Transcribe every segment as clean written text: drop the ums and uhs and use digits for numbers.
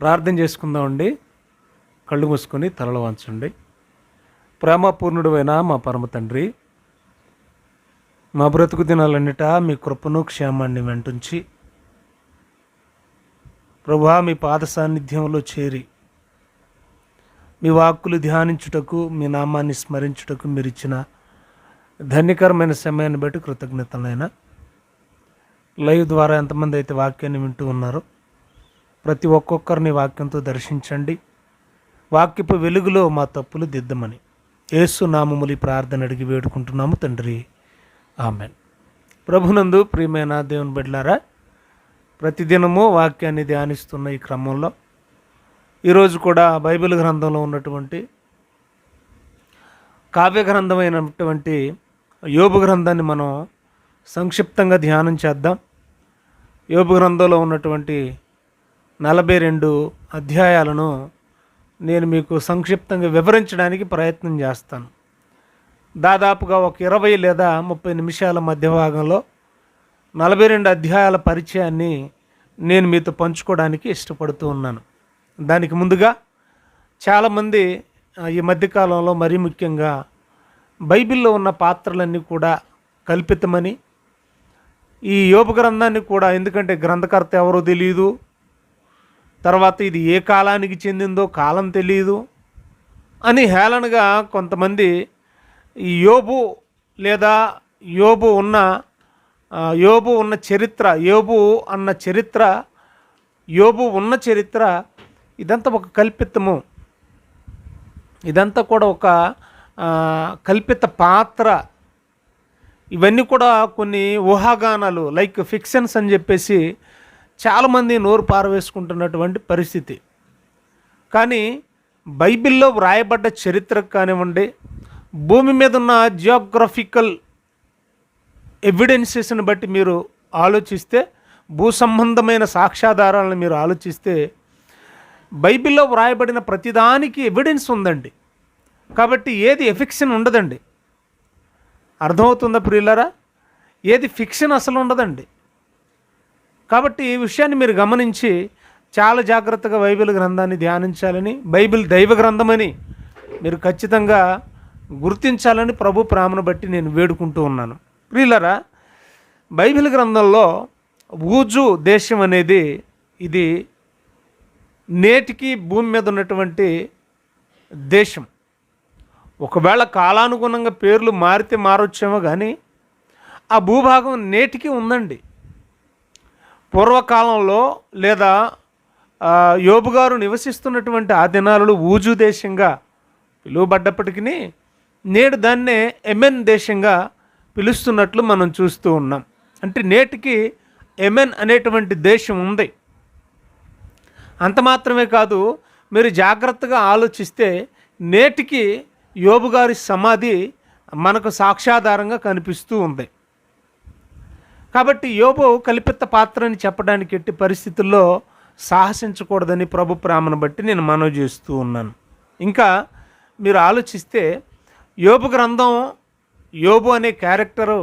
ప్రార్థన చేసుకుందామండి. కళ్ళు మూసుకొని తలలు వంచండి. ప్రేమపూర్ణుడైన మా పరమ తండ్రి, మా బ్రతుకు దినాలన్నిటా మీ కృపను క్షేమాన్ని వెంటుంచి ప్రభువా మీ పాద సాన్నిధ్యంలో చేరి మీ వాక్కులు ధ్యానించుటకు, మీ నామాన్ని స్మరించుటకు మీరు ఇచ్చిన ధన్యకరమైన సమయాన్ని బట్టి కృతజ్ఞతలైనా. లైవ్ ద్వారా ఎంతమంది అయితే వాక్యాన్ని వింటూ ఉన్నారో ప్రతి ఒక్కొక్కరిని వాక్యంతో దర్శించండి. వాక్యపు వెలుగులో మా తప్పులు దిద్దమని యేసు నామములు ఈ ప్రార్థన అడిగి వేడుకుంటున్నాము తండ్రి, ఆమెన్. ప్రభునందు ప్రియమైన దేవుని బిడ్డలారా, ప్రతిదినము వాక్యాన్ని ధ్యానిస్తున్న ఈ క్రమంలో ఈరోజు కూడా బైబిల్ గ్రంథంలో ఉన్నటువంటి కావ్య గ్రంథమైనటువంటి యోబు గ్రంథాన్ని మనం సంక్షిప్తంగా ధ్యానం చేద్దాం. యోబు గ్రంథంలో ఉన్నటువంటి 42 అధ్యాయాలను నేను మీకు సంక్షిప్తంగా వివరించడానికి ప్రయత్నం చేస్తాను. దాదాపుగా ఒక 20 లేదా 30 నిమిషాల మధ్య భాగంలో 42 అధ్యాయాల పరిచయాన్ని నేను మీతో పంచుకోవడానికి ఇష్టపడుతూ ఉన్నాను. దానికి ముందుగా చాలామంది ఈ మధ్యకాలంలో మరీ ముఖ్యంగా బైబిల్లో ఉన్న పాత్రలన్నీ కూడా కల్పితమని, ఈ యోబు గ్రంథాన్ని కూడా, ఎందుకంటే గ్రంథకర్త ఎవరో తెలియదు, తర్వాత ఇది ఏ కాలానికి చెందిందో కాలం తెలియదు అని హేళనగా కొంతమంది ఈ యోబు లేదా యోబు ఉన్న చరిత్ర, యోబు ఉన్న చరిత్ర ఇదంతా ఒక కల్పితము, ఇదంతా కూడా ఒక కల్పిత పాత్ర, ఇవన్నీ కూడా కొన్ని ఊహాగానాలు, లైక్ ఫిక్షన్స్ అని చెప్పేసి చాలామంది నోరు పారవేసుకుంటున్నటువంటి పరిస్థితి. కానీ బైబిల్లో వ్రాయబడ్డ చరిత్రకు కానివ్వండి, భూమి మీద ఉన్న జియోగ్రఫికల్ ఎవిడెన్సెస్ని బట్టి మీరు ఆలోచిస్తే, భూ సంబంధమైన సాక్ష్యాధారాలను మీరు ఆలోచిస్తే బైబిల్లో వ్రాయబడిన ప్రతిదానికి ఎవిడెన్స్ ఉందండి. కాబట్టి ఏది ఎఫిక్షన్ ఉండదండి. అర్థమవుతుందా ప్రియులారా? ఏది ఫిక్షన్ అసలు ఉండదండి. కాబట్టి ఈ విషయాన్ని మీరు గమనించి చాలా జాగ్రత్తగా బైబిల్ గ్రంథాన్ని ధ్యానించాలని, బైబిల్ దైవ గ్రంథమని మీరు ఖచ్చితంగా గుర్తించాలని ప్రభు ప్రేమను బట్టి నేను వేడుకుంటూ ఉన్నాను. ప్రియులారా, బైబిల్ గ్రంథంలో ఊజు దేశం అనేది ఇది నేటికి భూమి మీద ఉన్నటువంటి దేశం. ఒకవేళ కాలానుగుణంగా పేర్లు మారితే మారొచ్చేమో కానీ ఆ భూభాగం నేటికి ఉందండి. పూర్వకాలంలో లేదా యోబు గారు నివసిస్తున్నటువంటి ఆ దినాలలో ఊజు దేశంగా పిలువబడ్డప్పటికీ నేడు దాన్నే ఎమెన్ దేశంగా పిలుస్తున్నట్లు మనం చూస్తూ ఉన్నాం. అంటే నేటికి ఎమెన్ అనేటువంటి దేశం ఉంది. అంత మాత్రమే కాదు, మీరు జాగ్రత్తగా ఆలోచిస్తే నేటికి యోబు గారి సమాధి మనకు సాక్ష్యాధారంగా కనిపిస్తూ ఉంది. కాబట్టి యోబు కల్పిత పాత్రని చెప్పడానికి ఎట్టి పరిస్థితుల్లో సాహసించకూడదని ప్రభు ప్రేమను బట్టి నేను మనవి చేస్తూ ఉన్నాను. ఇంకా మీరు ఆలోచిస్తే యోబు గ్రంథం, యోబు అనే క్యారెక్టరు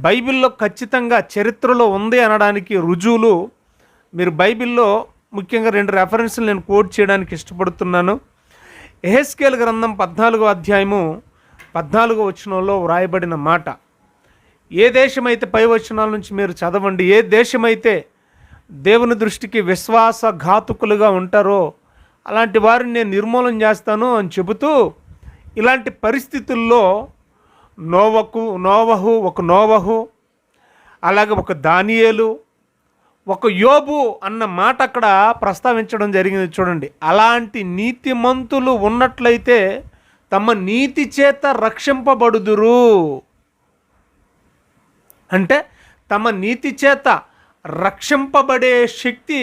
బైబిల్లో ఖచ్చితంగా చరిత్రలో ఉంది అనడానికి రుజువులు మీరు బైబిల్లో ముఖ్యంగా 2 రెఫరెన్స్లు నేను కోట్ చేయడానికి ఇష్టపడుతున్నాను. యెహెజ్కేలు గ్రంథం 14వ అధ్యాయము 14వ వచనంలో వ్రాయబడిన మాట, ఏ దేశమైతే పై వచనాల నుంచి మీరు చదవండి, ఏ దేశమైతే దేవుని దృష్టికి విశ్వాసఘాతుకులుగా ఉంటారో అలాంటి వారిని నేను నిర్మూలన చేస్తాను అని చెబుతూ, ఇలాంటి పరిస్థితుల్లో నోవహు, అలాగే ఒక దానియేలు, ఒక యోబు అన్న మాట అక్కడ ప్రస్తావించడం జరిగింది. చూడండి, అలాంటి నీతిమంతులు ఉన్నట్లయితే తమ నీతి చేత రక్షింపబడుదురు. అంటే తమ నీతి చేత రక్షింపబడే శక్తి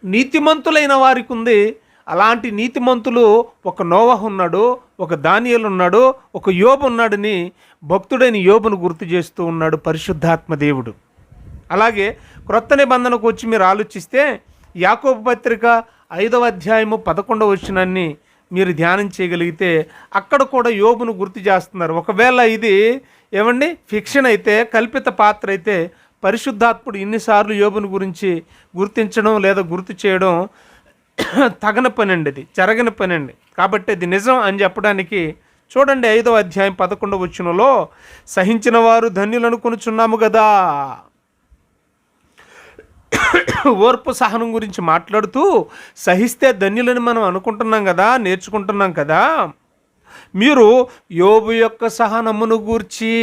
నీతిమంతులైన వారికి ఉంది. అలాంటి నీతిమంతులు ఒక నోవహు ఉన్నాడు, ఒక దానియేలు ఉన్నాడు, ఒక యోబు ఉన్నాడని భక్తుడైన యోబును గుర్తు చేస్తూ ఉన్నాడు పరిశుద్ధాత్మ దేవుడు. అలాగే క్రొత్త నిబంధనకు వచ్చి మీరు ఆలోచిస్తే యాకోబు పత్రిక 5వ అధ్యాయము 11వ వచనాన్ని మీరు ధ్యానం చేయగలిగితే అక్కడ కూడా యోబును గుర్తు చేస్తున్నారు. ఒకవేళ ఇది ఫిక్షన్ అయితే, కల్పిత పాత్ర అయితే, పరిశుద్ధాత్ముడు ఇన్నిసార్లు యోబును గురించి గుర్తించడం లేదా గుర్తు చేయడం తగని పని అండి, అది జరగని పని అండి. కాబట్టి అది నిజం అని చెప్పడానికి చూడండి 5వ అధ్యాయం 11వ వచనంలో, సహించిన వారు ధన్యులు అనుకొనుచున్నాము కదా. ఓర్పు సహనం గురించి మాట్లాడుతూ సహిస్తే ధన్యులని మనం అనుకుంటున్నాం కదా, నేర్చుకుంటున్నాం కదా. మీరు యోబు యొక్క సహనమును గూర్చి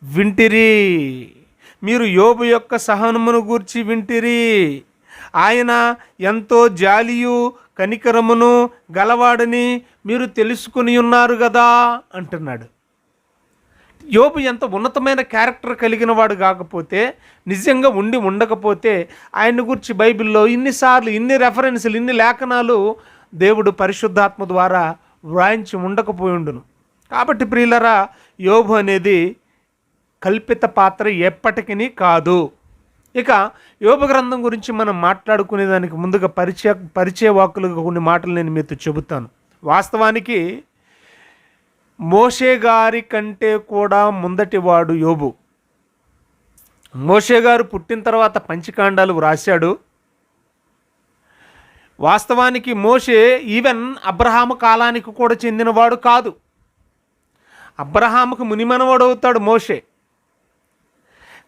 వింటిరి, మీరు యోబు యొక్క సహనమును గూర్చి వింటిరి. ఆయన ఎంతో జాలియు కనికరమును గలవాడని మీరు తెలుసుకుని ఉన్నారు కదా అంటున్నాడు. యోబు ఎంత ఉన్నతమైన క్యారెక్టర్ కలిగిన వాడు కాకపోతే, నిజంగా ఉండకపోతే ఆయన గురించి బైబిల్లో ఇన్నిసార్లు, ఇన్ని రెఫరెన్సులు, ఇన్ని లేఖనాలు దేవుడు పరిశుద్ధాత్మ ద్వారా వ్రాయించి ఉండకపోయి ఉండును. కాబట్టి ప్రియులరా, యోబు అనేది కల్పిత పాత్ర ఎప్పటికీ కాదు. ఇక యోబు గ్రంథం గురించి మనం మాట్లాడుకునేదానికి ముందుగా పరిచయ వాక్కులుగా కొన్ని మాటలు నేను మీతో చెబుతాను. వాస్తవానికి మోషే గారి కంటే కూడా ముందటివాడు యోబు. మోషే గారు పుట్టిన తర్వాత పంచకాండాలు వ్రాశాడు. వాస్తవానికి మోషే ఈవెన్ అబ్రహాము కాలానికి కూడా చెందినవాడు కాదు. అబ్రహాముకు మునిమనవాడు అవుతాడు మోషే.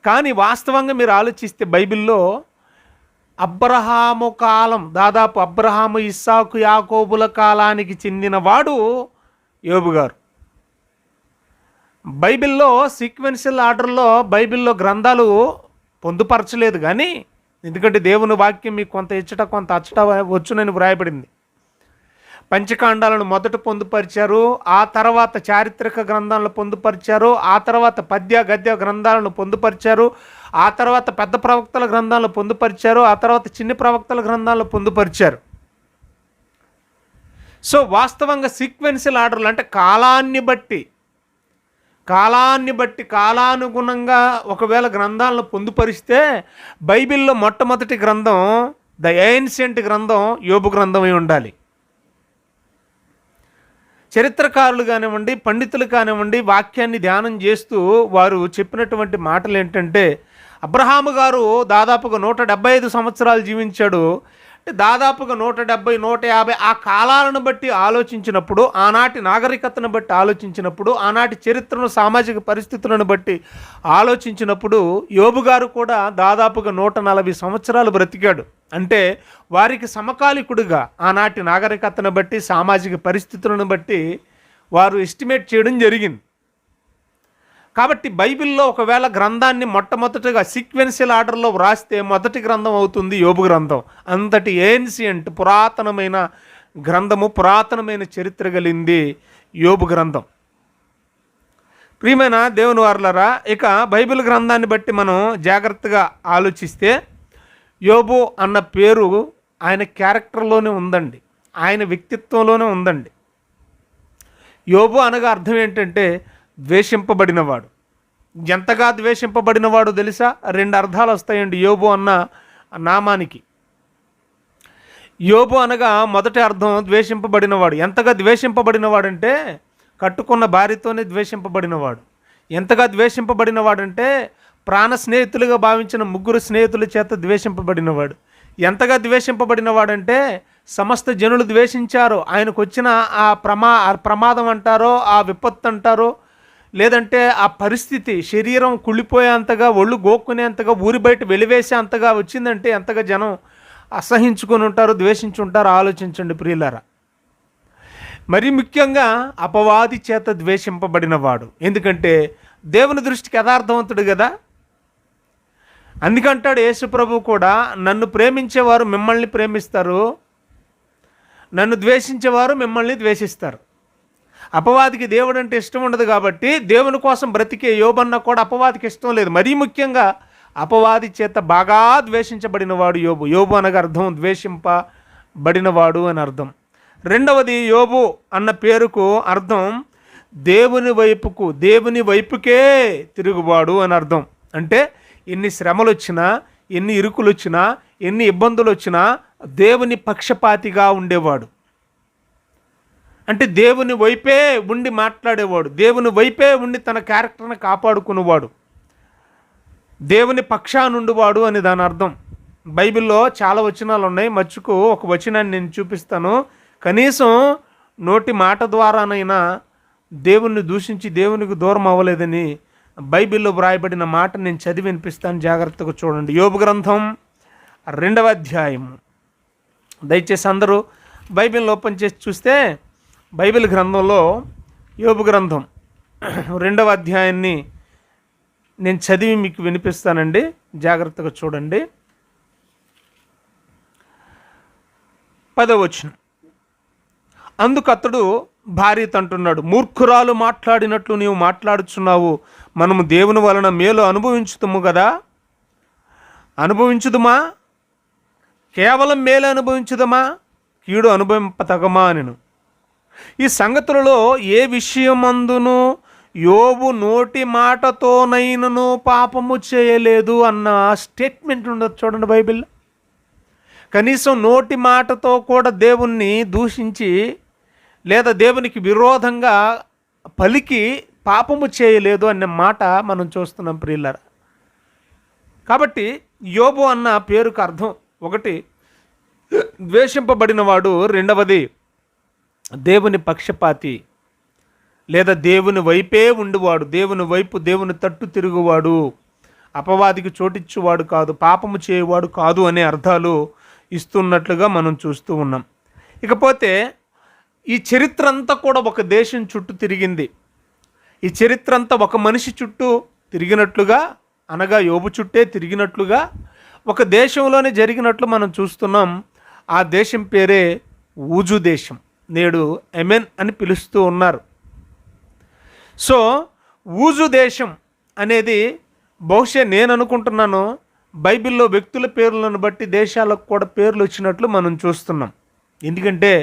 కానీ వాస్తవంగా మీరు ఆలోచిస్తే బైబిల్లో అబ్రహాము కాలం, దాదాపు అబ్రహాము, ఇస్సాకు, యాకోబుల కాలానికి చెందినవాడు యోబు గారు. బైబిల్లో సీక్వెన్షియల్ ఆర్డర్లో బైబిల్లో గ్రంథాలు పొందుపరచలేదు, కానీ ఎందుకంటే దేవుని వాక్యం మీకు కొంత ఇచ్చట కొంత అచ్చట వచ్చునని వ్రాయబడింది. పంచకాండాలను మొదట పొందుపరిచారు, ఆ తర్వాత చారిత్రక గ్రంథాలను పొందుపరిచారు, ఆ తర్వాత పద్య గద్య గ్రంథాలను పొందుపరిచారు, ఆ తర్వాత పెద్ద ప్రవక్తల గ్రంథాలను పొందుపరిచారు, ఆ తర్వాత చిన్న ప్రవక్తల గ్రంథాలను పొందుపరిచారు. సో వాస్తవంగా సీక్వెన్షియల్ ఆర్డర్లు అంటే కాలాన్ని బట్టి కాలానుగుణంగా ఒకవేళ గ్రంథాలను పొందుపరిస్తే బైబిల్లో మొట్టమొదటి గ్రంథం, ద ఏన్షియంట్ గ్రంథం యోబు గ్రంథమై ఉండాలి. చరిత్రకారులు కానివ్వండి, పండితులు కానివ్వండి, వాక్యాన్ని ధ్యానం చేస్తూ వారు చెప్పినటువంటి మాటలు ఏంటంటే, అబ్రహాము గారు దాదాపుగా 175 సంవత్సరాలు జీవించాడు. అంటే దాదాపుగా 170, 150 ఆ కాలాలను బట్టి ఆలోచించినప్పుడు, ఆనాటి నాగరికతను బట్టి ఆలోచించినప్పుడు, ఆనాటి చరిత్రను, సామాజిక పరిస్థితులను బట్టి ఆలోచించినప్పుడు యోబు గారు కూడా దాదాపుగా 140 సంవత్సరాలు బ్రతికాడు. అంటే వారికి సమకాలికుడుగా ఆనాటి నాగరికతను బట్టి, సామాజిక పరిస్థితులను బట్టి వారు ఎస్టిమేట్ చేయడం జరిగింది. కాబట్టి బైబిల్లో ఒకవేళ గ్రంథాన్ని మొట్టమొదటిగా సీక్వెన్షియల్ ఆర్డర్లో వ్రాస్తే మొదటి గ్రంథం అవుతుంది యోబు గ్రంథం. అంతటి ఏన్షియంట్ పురాతనమైన గ్రంథము, పురాతనమైన చరిత్ర కలిగింది యోబు గ్రంథం. ప్రియమైన దేవుని వారలారా, ఇక బైబిల్ గ్రంథాన్ని బట్టి మనం జాగ్రత్తగా ఆలోచిస్తే యోబు అన్న పేరు ఆయన క్యారెక్టర్లోనే ఉందండి, ఆయన వ్యక్తిత్వంలోనే ఉందండి. యోబు అనగా అర్థం ఏంటంటే ద్వేషింపబడినవాడు. ఎంతగా ద్వేషింపబడినవాడు తెలుసా? 2 అర్థాలు వస్తాయండి యోబు అన్న నామానికి. యోబు అనగా మొదటి అర్థం ద్వేషింపబడినవాడు. ఎంతగా ద్వేషింపబడినవాడంటే కట్టుకున్న భార్యతోనే ద్వేషింపబడినవాడు. ఎంతగా ద్వేషింపబడినవాడంటే ప్రాణ స్నేహితులుగా భావించిన 3 స్నేహితుల చేత ద్వేషింపబడినవాడు. ఎంతగా ద్వేషింపబడినవాడంటే సమస్త జనులు ద్వేషించారు. ఆయనకు వచ్చిన ఆ ప్రమాదం అంటారో, ఆ విపత్తు అంటారో, లేదంటే ఆ పరిస్థితి శరీరం కుళ్ళిపోయేంతగా, ఒళ్ళు గోక్కునేంతగా, ఊరి బయట వెలివేసేంతగా వచ్చిందంటే ఎంతగా జనం అసహించుకొని ఉంటారు, ద్వేషించి ఉంటారు. ఆలోచించండి ప్రియులారా. మరి ముఖ్యంగా అపవాది చేత ద్వేషింపబడినవాడు. ఎందుకంటే దేవుని దృష్టికి యథార్థవంతుడు కదా. అందుకంటాడు యేసు ప్రభు కూడా, నన్ను ప్రేమించేవారు మిమ్మల్ని ప్రేమిస్తారు, నన్ను ద్వేషించేవారు మిమ్మల్ని ద్వేషిస్తారు. అపవాదికి దేవుడు అంటే ఇష్టం ఉండదు కాబట్టి దేవుని కోసం బ్రతికే యోబన్న కూడా అపవాదికి ఇష్టం లేదు. మరీ ముఖ్యంగా అపవాది చేత బాగా ద్వేషించబడినవాడు యోబు. యోబు అనగా అర్థం ద్వేషింపబడినవాడు అని అర్థం. రెండవది, యోబు అన్న పేరుకు అర్థం దేవుని వైపుకే తిరుగువాడు అని అర్థం. అంటే ఎన్ని శ్రమలు వచ్చినా, ఎన్ని ఇరుకులు వచ్చినా, ఎన్ని ఇబ్బందులు వచ్చినా దేవుని పక్షపాతిగా ఉండేవాడు. అంటే దేవుని వైపే ఉండి మాట్లాడేవాడు, దేవుని వైపే ఉండి తన క్యారెక్టర్ని కాపాడుకునేవాడు, దేవుని పక్షానుండివాడు అని దాని అర్థం. బైబిల్లో చాలా వచనాలు ఉన్నాయి. మచ్చుకు ఒక వచనాన్ని నేను చూపిస్తాను. కనీసం నోటి మాట ద్వారానైనా దేవుణ్ణి దూషించి దేవునికి దూరం అవ్వలేదని బైబిల్లో వ్రాయబడిన మాట నేను చదివి వినిపిస్తాను, జాగ్రత్తగా చూడండి. యోబు గ్రంథం 2వ అధ్యాయం. దయచేసి అందరూ బైబిల్ ఓపెన్ చేసి చూస్తే బైబిల్ గ్రంథంలో యోబు గ్రంథం 2వ అధ్యాయాన్ని నేను చదివి మీకు వినిపిస్తానండి, జాగ్రత్తగా చూడండి. 10వ వచనం. అందుకు అతడు భార్యతో అంటున్నాడు, మూర్ఖురాలు మాట్లాడినట్లు నీవు మాట్లాడుచున్నావు. మనము దేవుని వలన మేలు అనుభవించుదుమా? కేవలం మేలు అనుభవించుదమా? కీడు అనుభవింపతగమా అనెను. ఈ సంగతులలో ఏ విషయమందును యోబు నోటి మాటతోనైనను పాపము చేయలేదు అన్న స్టేట్మెంట్ ఉండదు చూడండి బైబిల్లో. కనీసం నోటి మాటతో కూడా దేవుణ్ణి దూషించి లేదా దేవునికి విరోధంగా పలికి పాపము చేయలేదు అనే మాట మనం చూస్తున్నాం ప్రియులారా. కాబట్టి యోబు అన్న పేరుకు అర్థం ఒకటి ద్వేషింపబడినవాడు, రెండవది దేవుని పక్షపాతి లేదా దేవుని వైపే ఉండువాడు, దేవుని వైపు దేవుని తట్టు తిరుగువాడు, అపవాదికి చోటిచ్చువాడు కాదు, పాపము చేయవాడు కాదు అనే అర్థాలు ఇస్తున్నట్లుగా మనం చూస్తూ ఉన్నాం. ఇకపోతే ఈ చరిత్ర అంతా కూడా ఒక దేశం చుట్టూ తిరిగింది. ఈ చరిత్ర అంతా ఒక మనిషి చుట్టూ తిరిగినట్లుగా, అనగా యోబు చుట్టే తిరిగినట్లుగా ఒక దేశంలోనే జరిగినట్లు మనం చూస్తున్నాం. ఆ దేశం పేరే ఊజు దేశం, నేడు ఎమెన్ అని పిలుస్తూ ఉన్నారు. సో ఊజు దేశం అనేది బహుశా నేను అనుకుంటున్నాను బైబిల్లో వ్యక్తుల పేర్లను బట్టి దేశాలకు కూడా పేర్లు వచ్చినట్లు మనం చూస్తున్నాం. ఎందుకంటే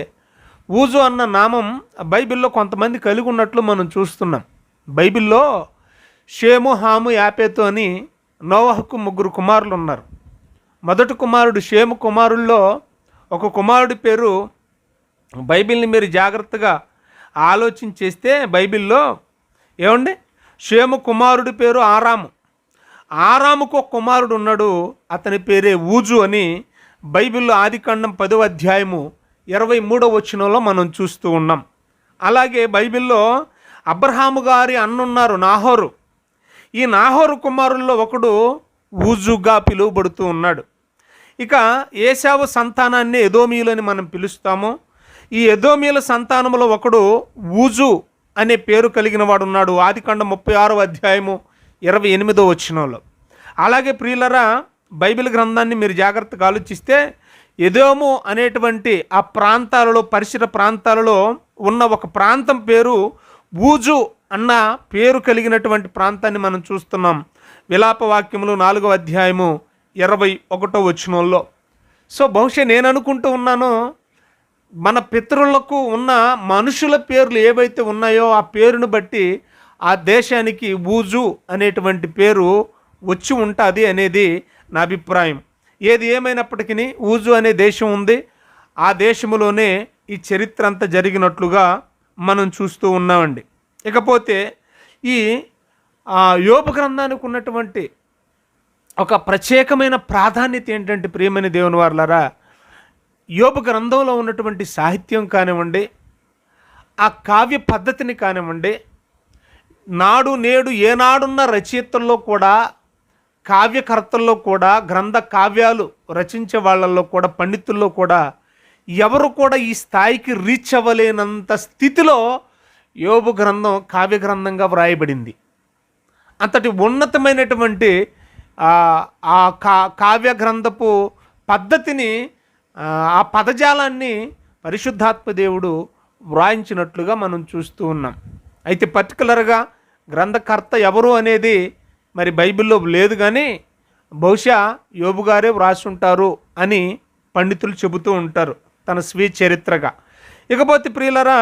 ఊజు అన్న నామం బైబిల్లో కొంతమంది కలిగి ఉన్నట్లు మనం చూస్తున్నాం. బైబిల్లో షేము, హాము, యాపేతు అని నోవహుకు 3 కుమారులు ఉన్నారు. మొదటి కుమారుడు షేము కుమారుల్లో ఒక కుమారుడి పేరు బైబిల్ని మీరు జాగ్రత్తగా ఆలోచించేస్తే బైబిల్లో ఏమండి, షేము కుమారుడి పేరు ఆరాము. ఆరాముకు ఒక కుమారుడు ఉన్నాడు, అతని పేరే ఊజు అని బైబిల్లో ఆదికాండం 10వ అధ్యాయము 23వ వచనంలో మనం చూస్తూ ఉన్నాం. అలాగే బైబిల్లో అబ్రహాము గారి అన్నున్నారు నాహోరు. ఈ నాహోరు కుమారుల్లో ఒకడు ఊజుగా పిలువబడుతూ ఉన్నాడు. ఇక ఏశావు సంతానాన్ని ఎదోమీయులని మనం పిలుస్తాము. ఈ ఎదోమీయుల సంతానంలో ఒకడు ఊజు అనే పేరు కలిగిన వాడు ఉన్నాడు, ఆదికాండం 36వ అధ్యాయము 28వ వచనంలో. అలాగే ప్రియులరా, బైబిల్ గ్రంథాన్ని మీరు జాగ్రత్తగా ఆలోచిస్తే ఎదోము అనేటువంటి ఆ ప్రాంతాలలో, పరిసర ప్రాంతాలలో ఉన్న ఒక ప్రాంతం పేరు ఊజు అన్న పేరు కలిగినటువంటి ప్రాంతాన్ని మనం చూస్తున్నాం. విలాప వాక్యములు 4వ అధ్యాయము 21వ వచనంలో. సో బహుశా నేను అనుకుంటూ ఉన్నాను, మన పితరులకు ఉన్న మనుషుల పేర్లు ఏవైతే ఉన్నాయో ఆ పేరును బట్టి ఆ దేశానికి ఊజు అనేటువంటి పేరు వచ్చి ఉంటుంది అనేది నా అభిప్రాయం. ఏది ఏమైనప్పటికీ ఊజు అనే దేశం ఉంది. ఆ దేశంలోనే ఈ చరిత్ర అంతా జరిగినట్లుగా మనం చూస్తూ ఉన్నామండి. ఇకపోతే ఈ యోబు గ్రంథానికి ఉన్నటువంటి ఒక ప్రత్యేకమైన ప్రాధాన్యత ఏంటంటే ప్రియమైన దేవుని వారలారా, యోబు గ్రంథంలో ఉన్నటువంటి సాహిత్యం కానివ్వండి, ఆ కావ్య పద్ధతిని కానివ్వండి, నాడు నేడు ఏనాడున్న రచయితల్లో కూడా, కావ్యకర్తల్లో కూడా, గ్రంథ కావ్యాలు రచించే వాళ్ళల్లో కూడా, పండితుల్లో కూడా ఎవరు కూడా ఈ స్థాయికి రీచ్ అవ్వలేనంత స్థితిలో యోబు గ్రంథం కావ్య గ్రంథంగా వ్రాయబడింది. అంతటి ఉన్నతమైనటువంటి కావ్య గ్రంథపు పద్ధతిని, ఆ పదజాలాన్ని పరిశుద్ధాత్మ దేవుడు వ్రాయించినట్లుగా మనం చూస్తూ ఉన్నాం. అయితే పర్టికులర్గా గ్రంథకర్త ఎవరు అనేది మరి బైబిల్లో లేదు, కానీ బహుశా యోబు గారే వ్రాసుంటారు అని పండితులు చెబుతూ ఉంటారు తన స్వీయ చరిత్రగా. ఇకపోతే ప్రియులరా,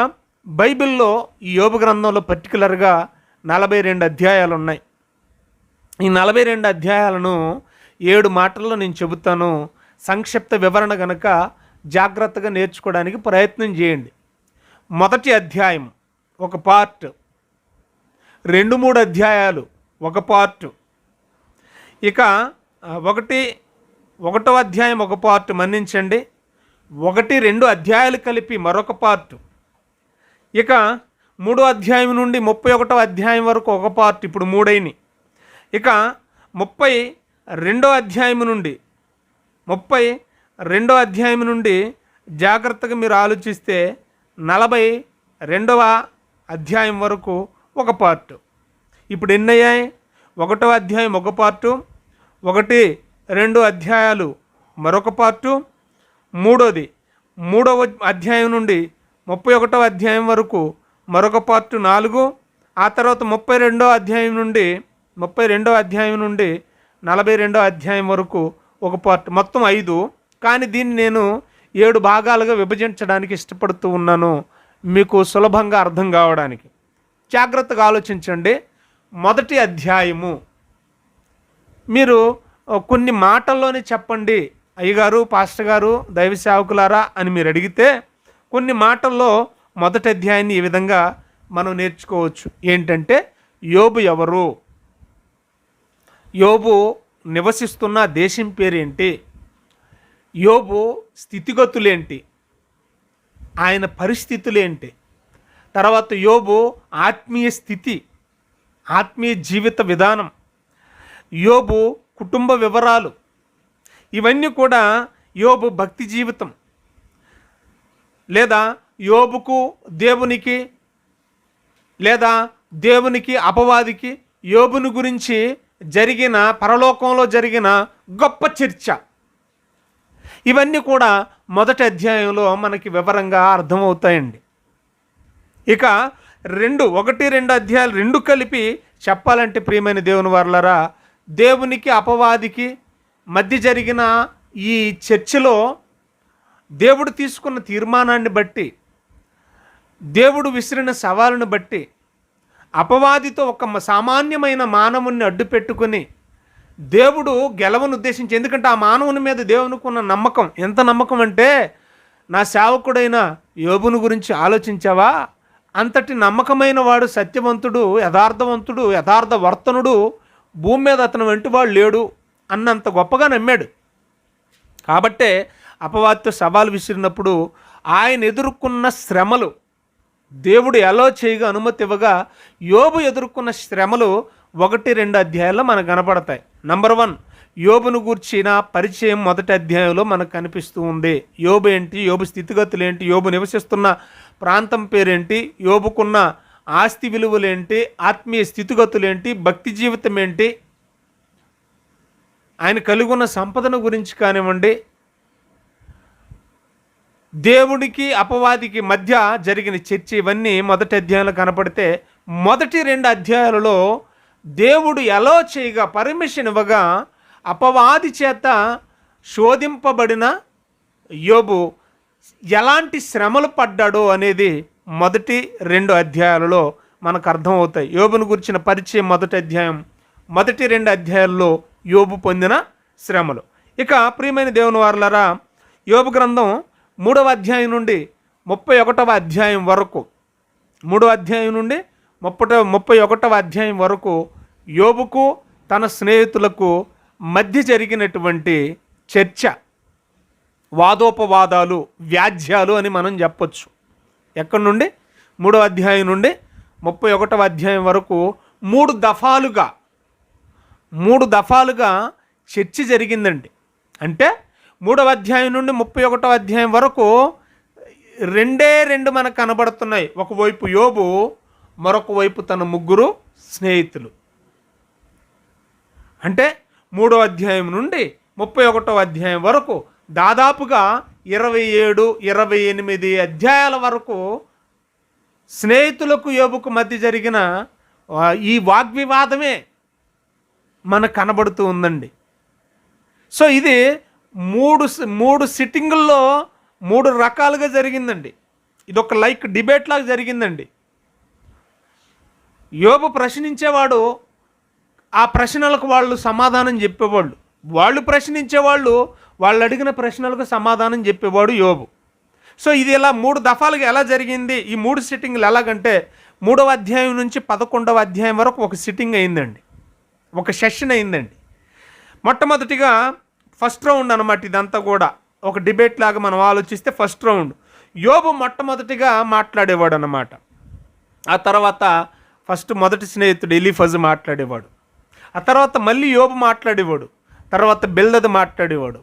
బైబిల్లో ఈ యోబు గ్రంథంలో పర్టికులర్గా 42 అధ్యాయాలు ఉన్నాయి. ఈ 42 అధ్యాయాలను 7 మాటల్లో నేను చెబుతాను. సంక్షిప్త వివరణ కనుక జాగ్రత్తగా నేర్చుకోవడానికి ప్రయత్నం చేయండి. మొదటి అధ్యాయం ఒక పార్ట్, 2-3 అధ్యాయాలు ఒక పార్ట్, ఇక 1, ఒకటో అధ్యాయం ఒక పార్ట్, మన్నించండి, 1-2 అధ్యాయాలు కలిపి మరొక పార్ట్, ఇక 3వ అధ్యాయం నుండి 31వ అధ్యాయం వరకు ఒక పార్ట్, ఇప్పుడు 3 అయినాయి. ఇక 32వ అధ్యాయం నుండి 32వ అధ్యాయం నుండి జాగ్రత్తగా మీరు ఆలోచిస్తే 42వ అధ్యాయం వరకు ఒక పార్ట్. ఇప్పుడు ఎన్ని అయ్యాయి? 1వ అధ్యాయం ఒక పార్టు, 1-2 అధ్యాయాలు మరొక పార్టు, 3వ అధ్యాయం నుండి 31వ అధ్యాయం వరకు మరొక పార్టు 4, ఆ తర్వాత 32వ అధ్యాయం నుండి 42వ అధ్యాయం వరకు ఒక పార్ట్, మొత్తం 5. కానీ దీన్ని నేను 7 భాగాలుగా విభజించడానికి ఇష్టపడుతూ ఉన్నాను, మీకు సులభంగా అర్థం కావడానికి. జాగ్రత్తగా ఆలోచించండి. మొదటి అధ్యాయము మీరు కొన్ని మాటల్లోనే చెప్పండి అయ్యగారు, పాస్టర్ గారు, దైవ సేవకులారా అని మీరు అడిగితే కొన్ని మాటల్లో మొదటి అధ్యాయాన్ని ఈ విధంగా మనం నేర్చుకోవచ్చు. ఏంటంటే, యోబు ఎవరు, యోబు నివసిస్తున్న దేశం పేరేంటి, యోబు స్థితిగతులేంటి, ఆయన పరిస్థితులేంటి, తర్వాత యోబు ఆత్మీయ స్థితి, ఆత్మీయ జీవిత విధానం, యోబు కుటుంబ వివరాలు, ఇవన్నీ కూడా యోబు భక్తి జీవితం, లేదా యోబుకు దేవునికి, లేదా దేవునికి అపవాదికి యోబుని గురించి జరిగిన, పరలోకంలో జరిగిన గొప్ప చర్చ, ఇవన్నీ కూడా మొదటి అధ్యాయంలో మనకి వివరంగా అర్థమవుతాయండి. ఇక 1-2 అధ్యాయాలు 2 కలిపి చెప్పాలంటే ప్రియమైన దేవుని వారలారా, దేవునికి అపవాదికి మధ్య జరిగిన ఈ చర్చలో దేవుడు తీసుకున్న తీర్మానాన్ని బట్టి, దేవుడు విసిరిన సవాలును బట్టి, అపవాదితో ఒక సామాన్యమైన మానవుని అడ్డు పెట్టుకుని దేవుడు గెలవను ఉద్దేశించి, ఎందుకంటే ఆ మానవుని మీద దేవునికి ఉన్న నమ్మకం ఎంత నమ్మకం అంటే, నా సేవకుడైన యోబును గురించి ఆలోచించావా, అంతటి నమ్మకమైన వాడు, సత్యవంతుడు, యథార్థవంతుడు, యథార్థవర్తనుడు భూమి మీద అతను వెంటి వాడు లేడు అన్నంత గొప్పగా నమ్మాడు. కాబట్టే అపవాదితో సవాలు విసిరినప్పుడు ఆయన ఎదుర్కొన్న శ్రమలు, దేవుడు ఎలా చేయగా అనుమతి ఇవ్వగా యోబు ఎదుర్కొన్న శ్రమలు 1-2 అధ్యాయాల్లో మనకు కనపడతాయి. నంబర్ 1, యోబును గూర్చిన పరిచయం మొదటి అధ్యాయంలో మనకు కనిపిస్తూ ఉంది. యోబు ఏంటి, యోబు స్థితిగతులు ఏంటి, యోబు నివసిస్తున్న ప్రాంతం పేరేంటి, యోబుకున్న ఆస్తి విలువలేంటి, ఆత్మీయ స్థితిగతులేంటి, భక్తి జీవితం ఏంటి, ఆయన కలిగి ఉన్న సంపదను గురించి కానివ్వండి, దేవుడికి అపవాదికి మధ్య జరిగిన చర్చ, ఇవన్నీ మొదటి అధ్యాయంలో కనపడితే, మొదటి 2 అధ్యాయాలలో దేవుడు ఎలా చేయగా, పర్మిషన్ ఇవ్వగా అపవాది చేత శోధింపబడిన యోబు ఎలాంటి శ్రమలు పడ్డాడో అనేది మొదటి 2 అధ్యాయాలలో మనకు అర్థమవుతాయి. యోబును గురించిన పరిచయం మొదటి అధ్యాయం, మొదటి 2 అధ్యాయాల్లో యోబు పొందిన శ్రమలు. ఇక ప్రియమైన దేవుని వారలారా, యోబు గ్రంథం 3వ అధ్యాయం నుండి 31వ అధ్యాయం వరకు, 3వ అధ్యాయం నుండి 31వ అధ్యాయం వరకు యోబుకు తన స్నేహితులకు మధ్య జరిగినటువంటి చర్చ, వాదోపవాదాలు, వ్యాజ్యాలు అని మనం చెప్పొచ్చు. ఎక్కడి నుండి? 3వ అధ్యాయం నుండి 31వ అధ్యాయం వరకు 3 దఫాలుగా చర్చ జరిగిందండి. అంటే 3వ అధ్యాయం నుండి 31వ అధ్యాయం వరకు 2 మనకు కనబడుతున్నాయి. ఒకవైపు యోబు, మరొక వైపు తన 3 స్నేహితులు. అంటే 3వ అధ్యాయం నుండి 31వ అధ్యాయం వరకు దాదాపుగా 27-28 అధ్యాయాల వరకు స్నేహితులకు యోబుకు మధ్య జరిగిన ఈ వాగ్వివాదమే మనకు కనబడుతూ ఉందండి. సో ఇది 3 సిట్టింగుల్లో 3 రకాలుగా జరిగిందండి. ఇదొక డిబేట్ లాగా జరిగిందండి. యోబు ప్రశ్నించేవాడు, ఆ ప్రశ్నలకు వాళ్ళు సమాధానం చెప్పేవాళ్ళు, వాళ్ళు ప్రశ్నించేవాళ్ళు, వాళ్ళు అడిగిన ప్రశ్నలకు సమాధానం చెప్పేవాడు యోబు. సో ఇది ఇలా 3 దఫాలుగా ఎలా జరిగింది, ఈ 3 సిట్టింగ్లు ఎలాగంటే 3వ అధ్యాయం నుంచి 11వ అధ్యాయం వరకు ఒక సిట్టింగ్ అయిందండి, ఒక సెషన్ అయిందండి. మొట్టమొదటిగా ఫస్ట్ రౌండ్ అనమాట. ఇదంతా కూడా ఒక డిబేట్ లాగా మనం ఆలోచిస్తే ఫస్ట్ రౌండ్. యోబు మొట్టమొదటిగా మాట్లాడేవాడు అన్నమాట. ఆ తర్వాత మొదటి స్నేహితుడు ఎలీఫజు మాట్లాడేవాడు. ఆ తర్వాత మళ్ళీ యోబు మాట్లాడేవాడు. తర్వాత బిల్దదు మాట్లాడేవాడు.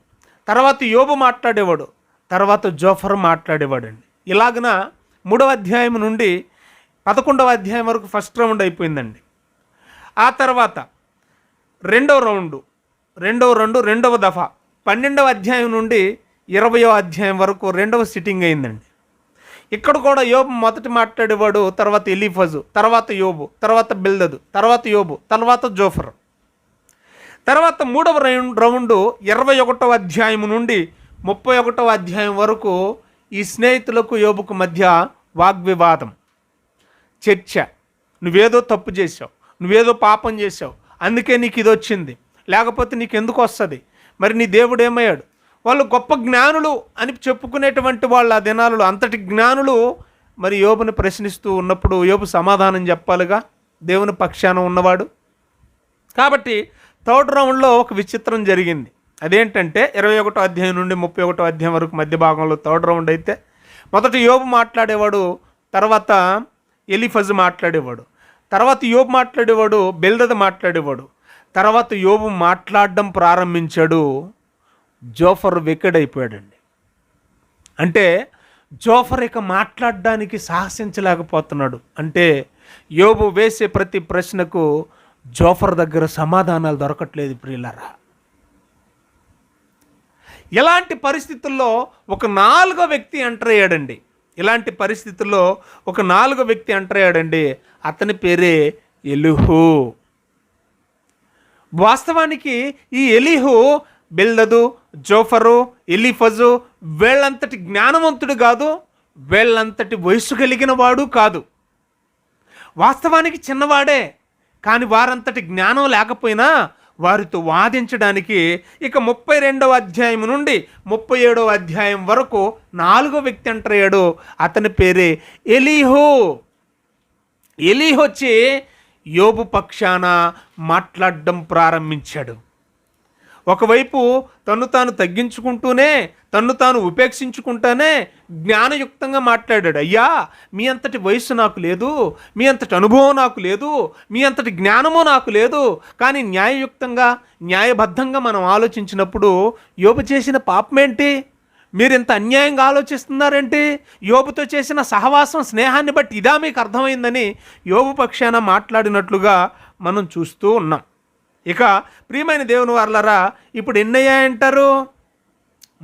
తర్వాత యోబు మాట్లాడేవాడు. తర్వాత జోఫర్ మాట్లాడేవాడండి. ఇలాగన 3వ అధ్యాయం నుండి 11వ అధ్యాయం వరకు ఫస్ట్ రౌండ్ అయిపోయిందండి. ఆ తర్వాత రెండవ దఫా 12వ అధ్యాయం నుండి 20వ అధ్యాయం వరకు రెండవ సిట్టింగ్ అయిందండి. ఇక్కడ కూడా యోబు మొదటి మాట్లాడేవాడు, తర్వాత ఎలీఫజు, తర్వాత యోబు, తర్వాత బిల్దదు, తర్వాత యోబు, తర్వాత జోఫర్. తర్వాత 3వ రౌండు 21వ అధ్యాయం నుండి 31వ అధ్యాయం వరకు ఈ స్నేహితులకు యోబుకు మధ్య వాగ్వివాదం, చర్చ. నువ్వేదో తప్పు చేసావు, నువ్వేదో పాపం చేసావు, అందుకే నీకు ఇది వచ్చింది, లేకపోతే నీకు ఎందుకు వస్తుంది, మరి నీ దేవుడు ఏమయ్యాడు. వాళ్ళు గొప్ప జ్ఞానులు అని చెప్పుకునేటువంటి వాళ్ళు ఆ దినాలలో అంతటి జ్ఞానులు మరి యోబుని ప్రశ్నిస్తూ ఉన్నప్పుడు యోబు సమాధానం చెప్పాలిగా, దేవుని పక్షాన ఉన్నవాడు. కాబట్టి థర్డ్ రౌండ్లో ఒక విచిత్రం జరిగింది. అదేంటంటే 21వ అధ్యాయం నుండి 31వ అధ్యాయం వరకు మధ్య భాగంలో థర్డ్ రౌండ్ అయితే మొదట యోబు మాట్లాడేవాడు, తర్వాత ఎలీఫజు మాట్లాడేవాడు, తర్వాత యోబు మాట్లాడేవాడు, బిల్దదు మాట్లాడేవాడు. తర్వాత యోబు మాట్లాడడం ప్రారంభించాడు, జోఫర్ వికెడ్ అయిపోయాడండి. అంటే జోఫర్ ఇక మాట్లాడడానికి సాహసించలేకపోతున్నాడు. అంటే యోబు వేసే ప్రతి ప్రశ్నకు జోఫర్ దగ్గర సమాధానాలు దొరకట్లేదు ప్రియులారా. ఇలాంటి పరిస్థితుల్లో ఒక 4వ వ్యక్తి ఎంటర్ అయ్యాడండి. అతని పేరే ఎలీహు. వాస్తవానికి ఈ ఎలీహు బిల్దదు, జోఫరు, ఎలీఫజు వీళ్ళంతటి జ్ఞానవంతుడు కాదు, వీళ్ళంతటి వయసు కలిగిన వాడు కాదు. వాస్తవానికి చిన్నవాడే, కానీ వారంతటి జ్ఞానం లేకపోయినా వారితో వాదించడానికి ఇక 32వ అధ్యాయం నుండి 37వ అధ్యాయం వరకు 4వ వ్యక్తి ఎంటర్ అయ్యాడు. అతని పేరే ఎలీహు. ఎలీహు వచ్చి యోబు పక్షాన మాట్లాడడం ప్రారంభించాడు. ఒకవైపు తన్ను తాను తగ్గించుకుంటూనే, తన్ను తాను ఉపేక్షించుకుంటూనే జ్ఞానయుక్తంగా మాట్లాడాడు. అయ్యా, మీ అంతటి వయస్సు నాకు లేదు, మీ అంతటి అనుభవం నాకు లేదు, మీ అంతటి జ్ఞానము నాకు లేదు. కానీ న్యాయయుక్తంగా, న్యాయబద్ధంగా మనం ఆలోచించినప్పుడు యోబు చేసిన పాపమేంటి? మీరు ఇంత అన్యాయంగా ఆలోచిస్తున్నారేంటి? యోబుతో చేసిన సహవాసం, స్నేహాన్ని బట్టి ఇదా మీకు అర్థమైందని యోబు పక్షాన మాట్లాడినట్లుగా మనం చూస్తూ ఉన్నాం. ఇక ప్రియమైన దేవుని వారలారా, ఇప్పుడు ఎన్ని అయ్యాయంటారు?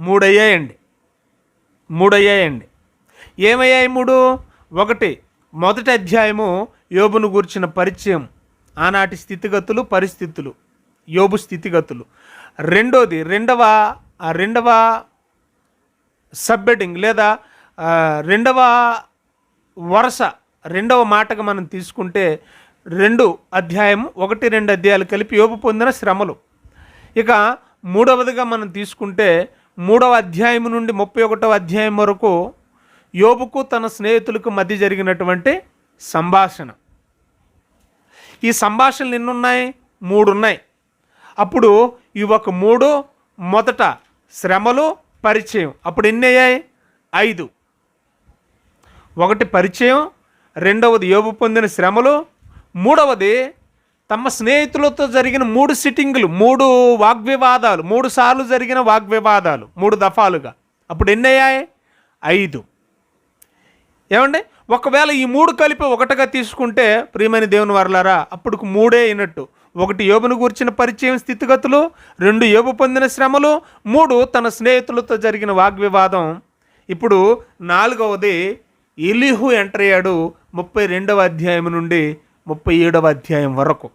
3 అయ్యాయండి. ఏమయ్యాయి 3? 1 మొదటి అధ్యాయము యోబును గూర్చిన పరిచయం, ఆనాటి స్థితిగతులు, పరిస్థితులు, యోబు స్థితిగతులు. రెండవ సబ్హెడ్డింగ్ లేదా రెండవ వరుస, రెండవ మాటగా మనం తీసుకుంటే 2 అధ్యాయం 1-2 అధ్యాయాలు కలిపి యోబు పొందిన శ్రమలు. ఇక 3వదిగా మనం తీసుకుంటే 3వ అధ్యాయం నుండి 31వ అధ్యాయం వరకు యోబుకు తన స్నేహితులకు మధ్య జరిగినటువంటి సంభాషణ. ఈ సంభాషణలు ఎన్నున్నాయి? 3 ఉన్నాయి. అప్పుడు ఇవి ఒక 3, మొదట శ్రమలు, పరిచయం. అప్పుడు ఎన్ని అయ్యాయి? 5. 1 పరిచయం, 2వది యోబు పొందిన శ్రమలు, 3వది తమ స్నేహితులతో జరిగిన 3 సిట్టింగులు, 3 వాగ్వివాదాలు, 3 సార్లు జరిగిన వాగ్వివాదాలు, 3 దఫాలుగా. అప్పుడు ఎన్ని అయ్యాయి? 5. ఏమండి, ఒకవేళ ఈ 3 కలిపి ఒకటిగా తీసుకుంటే ప్రియమైన దేవుని వారలారా, అప్పుడు 3 అయినట్టు. 1 యోబును గూర్చిన పరిచయం, స్థితిగతులు, 2 యోబు పొందిన శ్రమలు, 3 తన స్నేహితులతో జరిగిన వాగ్వివాదం. ఇప్పుడు 4వది ఎలీహు ఎంటర్ అయ్యాడు 32వ అధ్యాయం నుండి 37వ అధ్యాయం వరకు.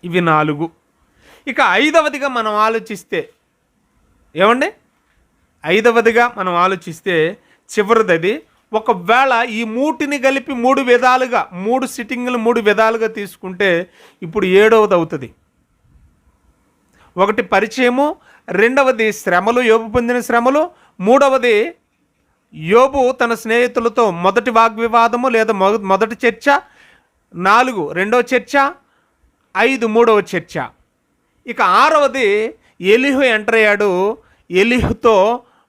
ఇవి 4. ఇక 5వదిగా మనం ఆలోచిస్తే ఏమండి, 5వదిగా మనం ఆలోచిస్తే చివరిది. ఒకవేళ ఈ 3ని కలిపి 3 విధాలుగా, 3 సిట్టింగులు 3 విధాలుగా తీసుకుంటే ఇప్పుడు 7వది అవుతుంది. 1 పరిచయము, 2వది శ్రమలు, యోబు పొందిన శ్రమలు, 3వది యోబు తన స్నేహితులతో మొదటి వాగ్వివాదము లేదా మొదటి చర్చ, 4 రెండవ చర్చ, 5 3వ చర్చ. ఇక 6వది ఎలీహు ఎంటర్ అయ్యాడు. ఎలీహుతో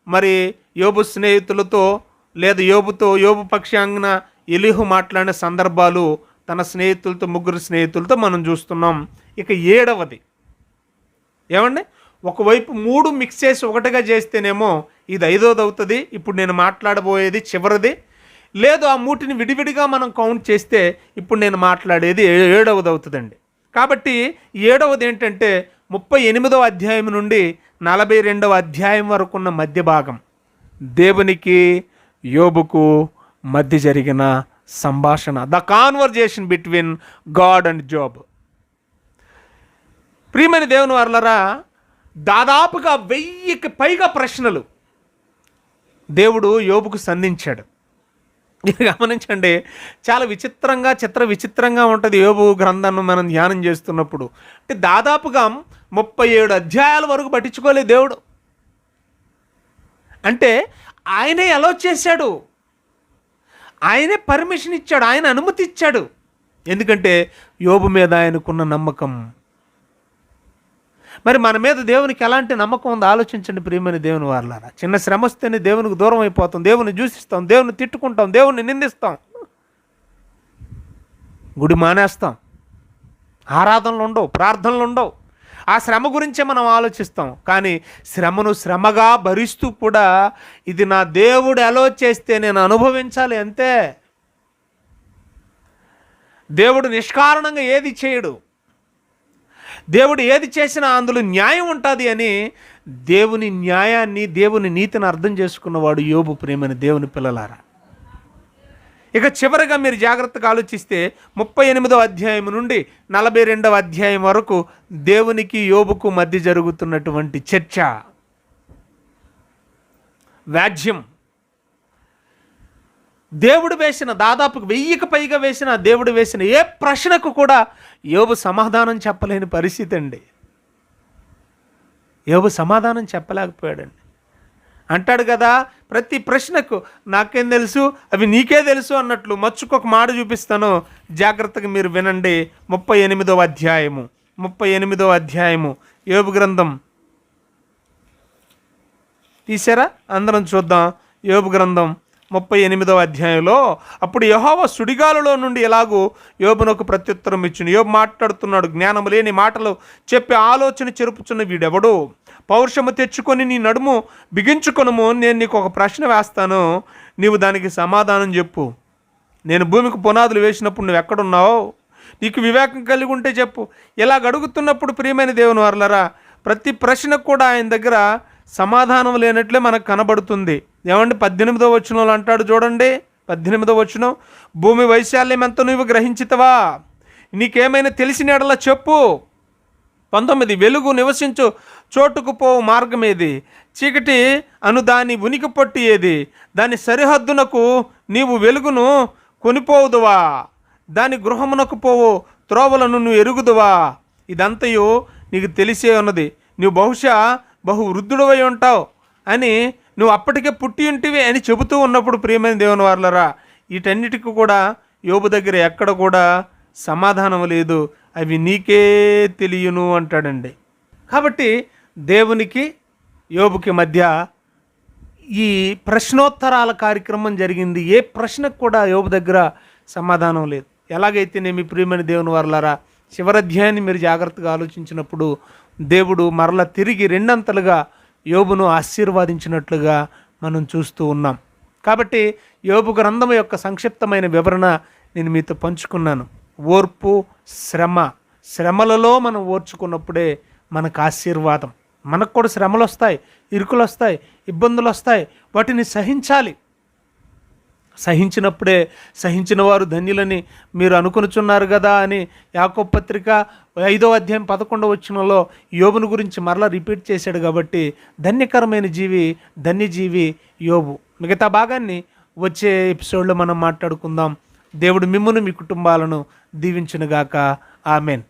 మరి యోబు స్నేహితులతో లేదా యోబు పక్షాంగన ఎలీహు మాట్లాడిన సందర్భాలు తన స్నేహితులతో, 3 స్నేహితులతో మనం చూస్తున్నాం. ఇక 7వది ఏమండి, ఒకవైపు 3 మిక్స్ చేసి ఒకటిగా చేస్తేనేమో ఇది 5వది అవుతుంది. ఇప్పుడు నేను మాట్లాడబోయేది చివరిది. లేదు ఆ 3ని విడివిడిగా మనం కౌంట్ చేస్తే ఇప్పుడు నేను మాట్లాడేది 7వది అవుతుందండి. కాబట్టి 7వది ఏంటంటే 38వ అధ్యాయం నుండి 42వ అధ్యాయం వరకు ఉన్న మధ్య భాగం, దేవునికి యోబుకు మధ్య జరిగిన సంభాషణ, the conversation between God and job. ప్రియమైన దేవుని వారలారా, దాదాపుగా 1000కి పైగా ప్రశ్నలు దేవుడు యోబుకు సంధించాడు. ఇది గమనించండి, చాలా విచిత్రంగా ఉంటుంది యోబు గ్రంథాన్ని మనం ధ్యానం చేస్తున్నప్పుడు. అంటే దాదాపుగా 37 అధ్యాయాల వరకు పట్టించుకోలేదు దేవుడు. అంటే ఆయనే అలో చేశాడు, ఆయనే పర్మిషన్ ఇచ్చాడు, ఆయన అనుమతి ఇచ్చాడు. ఎందుకంటే యోబు మీద ఆయనకున్న నమ్మకం. మరి మన మీద దేవునికి ఎలాంటి నమ్మకం ఉందో ఆలోచించండి ప్రియమైన దేవుని వారలారా. చిన్న శ్రమ వస్తేనే దేవునికి దూరం అయిపోతాం, దేవుని దూషిస్తాం, దేవుని తిట్టుకుంటాం, దేవుని నిందిస్తాం, గుడి మానేస్తాం, ఆరాధనలు ఉండవు, ప్రార్థనలు ఉండవు. ఆ శ్రమ గురించే మనం ఆలోచిస్తాం. కానీ శ్రమను శ్రమగా భరిస్తూ కూడా ఇది నా దేవుడు అలో చేస్తే నేను అనుభవించాలి అంతే. దేవుడు నిష్కారణంగా ఏది చేయడు. దేవుడు ఏది చేసినా అందులో న్యాయం ఉంటుంది అని దేవుని న్యాయాన్ని, దేవుని నీతిని అర్థం చేసుకున్నవాడు యోబు. ప్రేమని దేవుని పిల్లలారా, ఇక చివరిగా మీరు జాగ్రత్తగా ఆలోచిస్తే 38వ అధ్యాయం నుండి 42వ అధ్యాయం వరకు దేవునికి యోబుకు మధ్య జరుగుతున్నటువంటి చర్చ, వ్యాజ్యం. దేవుడు వేసిన దాదాపు 1000కి పైగా దేవుడు వేసిన ఏ ప్రశ్నకు కూడా యోబు సమాధానం చెప్పలేని పరిస్థితి అండి. యోబు సమాధానం చెప్పలేకపోయాడండి. అంటాడు కదా, ప్రతి ప్రశ్నకు నాకేం తెలుసు, అవి నీకే తెలుసు అన్నట్లు. మచ్చుకొక మాట చూపిస్తాను, జాగ్రత్తగా మీరు వినండి. 38వ అధ్యాయము యోబు గ్రంథం తీసారా? అందరం చూద్దాం. యోబు గ్రంథం 38వ అధ్యాయంలో, అప్పుడు యెహోవా సుడిగాలులో నుండి ఎలాగూ యోబునకు ప్రత్యుత్తరం ఇచ్చును. యోబు మాట్లాడుతున్నాడు, జ్ఞానము లేని మాటలు చెప్పి ఆలోచన చెరుపుచున్న వీడెవడు? పౌరుషము తెచ్చుకొని నీ నడుము బిగించుకొనుము. నేను నీకు ఒక ప్రశ్న వేస్తాను, నీవు దానికి సమాధానం చెప్పు. నేను భూమికి పునాదులు వేసినప్పుడు నువ్వు ఎక్కడున్నావు? నీకు వివేకం కలిగి ఉంటే చెప్పు. ఇలా అడుగుతున్నప్పుడు ప్రియమైన దేవుని వారలారా, ప్రతి ప్రశ్నకు కూడా ఆయన దగ్గర సమాధానం లేనట్లే మనకు కనబడుతుంది. ఏమండి, 18వ వచనంలో అంటాడు చూడండి, 18వ వచనం, భూమి వైశాల్యం ఎంత నువ్వు గ్రహించితవా? నీకేమైనా తెలిసిన ఎడల చెప్పు. 19, వెలుగు నివసించు చోటుకు పోవు మార్గం ఏది? చీకటి అను దాని ఉనికి పట్టు ఏది? దాని సరిహద్దునకు నీవు వెలుగును కొనిపోవుదువా? దాని గృహమునకు పోవు త్రోవలను నువ్వు ఎరుగుదువా? ఇదంతయు నీకు తెలిసే ఉన్నది. నువ్వు బహుశా బహు వృద్ధుడవై ఉంటావు అని, నువ్వు అప్పటికే పుట్టి ఉంటివి అని చెబుతూ ఉన్నప్పుడు ప్రియమైన దేవుని వారలారా, వీటన్నిటికీ కూడా యోబు దగ్గర ఎక్కడ కూడా సమాధానం లేదు. అవి నీకే తెలియను అంటాడండి. కాబట్టి దేవునికి యోబుకి మధ్య ఈ ప్రశ్నోత్తరాల కార్యక్రమం జరిగింది. ఏ ప్రశ్నకు కూడా యోబు దగ్గర సమాధానం లేదు. ఎలాగైతేనేమి ప్రియమైన దేవుని వారలారా, చివరి అధ్యాయాన్ని మీరు జాగ్రత్తగా ఆలోచించినప్పుడు దేవుడు మరల తిరిగి 2 అంతలుగా యోబును ఆశీర్వదించినట్లుగా మనం చూస్తూ ఉన్నాం. కాబట్టి యోబు గ్రంథం యొక్క సంక్షిప్తమైన వివరణ నేను మీతో పంచుకున్నాను. ఓర్పు, శ్రమలలో మనం ఓర్చుకున్నప్పుడే మనకు ఆశీర్వాదం. మనకు కూడా శ్రమలు వస్తాయి, ఇరుకులు వస్తాయి, ఇబ్బందులు వస్తాయి, వాటిని సహించాలి. సహించినప్పుడే సహించిన వారు ధన్యులని మీరు అనుకొనుచున్నారు కదా అని యాకోబు పత్రిక 5వ అధ్యాయం 11వ వచనంలో యోబును గురించి మరలా రిపీట్ చేశాడు. కాబట్టి ధన్యకరమైన జీవి, ధన్యజీవి యోబు. మిగతా భాగాన్ని వచ్చే ఎపిసోడ్లో మనం మాట్లాడుకుందాం. దేవుడు మిమ్మును, మీ కుటుంబాలను దీవించునుగాక. ఆమెన్.